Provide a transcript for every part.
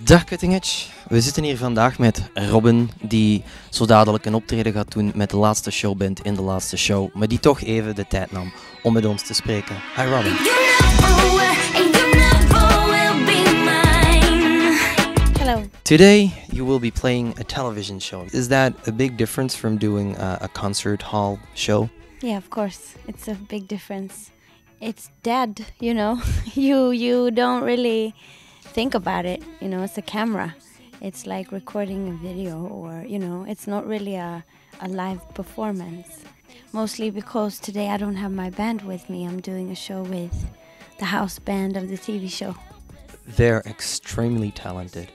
Dag Cutting-Edge, we zitten hier vandaag met Robyn, die zo dadelijk een optreden gaat doen met de laatste showband in de laatste show, maar die toch even de tijd nam om met ons te spreken. Hi Robyn. Hello. Today you will be playing a television show. Is that a big difference from doing a concert hall show? Yeah, of course. It's a big difference. It's dead, you know. You don't really think about it, you know. It's a camera. It's like recording a video, or, you know, it's not really a live performance. Mostly because today I don't have my band with me. I'm doing a show with the house band of the TV show. They're extremely talented.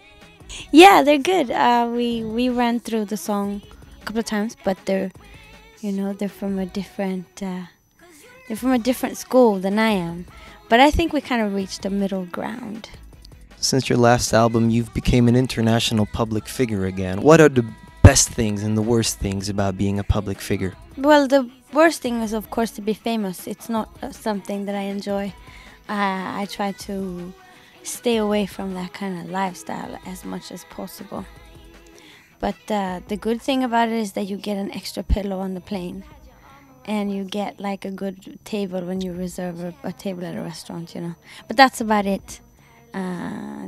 Yeah, they're good. We ran through the song a couple of times, but they're from a different school than I am. But I think we kind of reached a middle ground. Since your last album, you've become an international public figure again. What are the best things and the worst things about being a public figure? Well, the worst thing is, of course, to be famous. It's not something that I enjoy. I try to stay away from that kind of lifestyle as much as possible. But the good thing about it is that you get an extra pillow on the plane. And you get like a good table when you reserve a table at a restaurant, you know. But that's about it.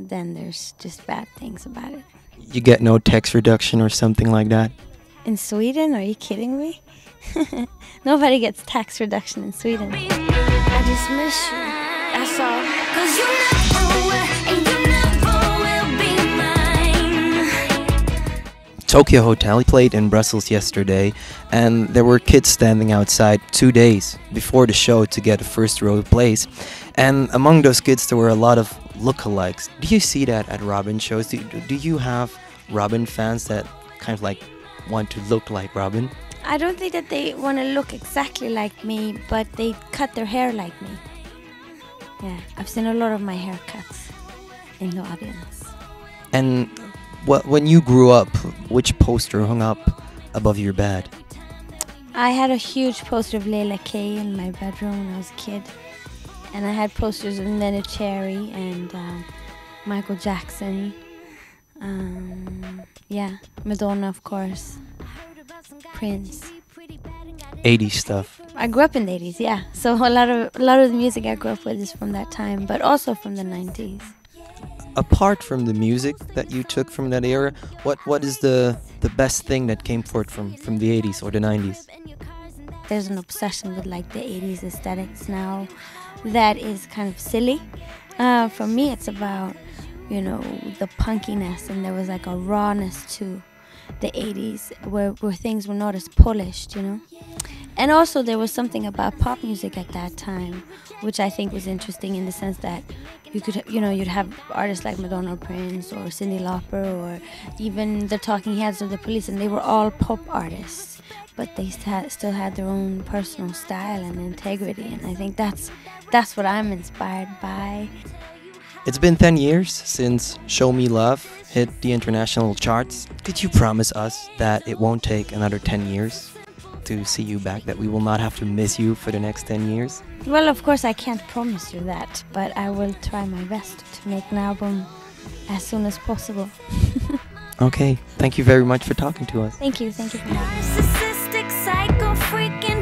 Then there's just bad things about it. You get no tax reduction or something like that? In Sweden? Are you kidding me? Nobody gets tax reduction in Sweden. I just miss you. That's all. 'Cause you never were, and you never will be mine. Tokyo Hotel played in Brussels yesterday, and there were kids standing outside 2 days before the show to get a first row place. And among those kids there were a lot of lookalikes. Do you see that at Robyn shows? Do you have Robyn fans that kind of like want to look like Robyn? I don't think that they want to look exactly like me, but they cut their hair like me. Yeah, I've seen a lot of my haircuts in the audience. And when you grew up, which poster hung up above your bed? I had a huge poster of Layla K in my bedroom when I was a kid. And I had posters of Nene Cherry and Michael Jackson. Yeah, Madonna, of course. Prince. 80s stuff. I grew up in the 80s, yeah. So a lot of the music I grew up with is from that time, but also from the 90s. Apart from the music that you took from that era, what is the best thing that came forth from the 80s or the 90s? There's an obsession with like the 80s aesthetics now that is kind of silly. For me, it's about, you know, the punkiness, and there was like a rawness to the 80s where things were not as polished, you know. And also there was something about pop music at that time which I think was interesting, in the sense that you could, you know, you'd have artists like Madonna or Prince or Cyndi Lauper or even the Talking Heads or the Police, and they were all pop artists, but they still had their own personal style and integrity, and I think that's what I'm inspired by. It's been 10 years since Show Me Love hit the international charts. Could you promise us that it won't take another 10 years to see you back, that we will not have to miss you for the next 10 years? Well, of course I can't promise you that, but I will try my best to make an album as soon as possible. Okay, thank you very much for talking to us. Thank you for having me.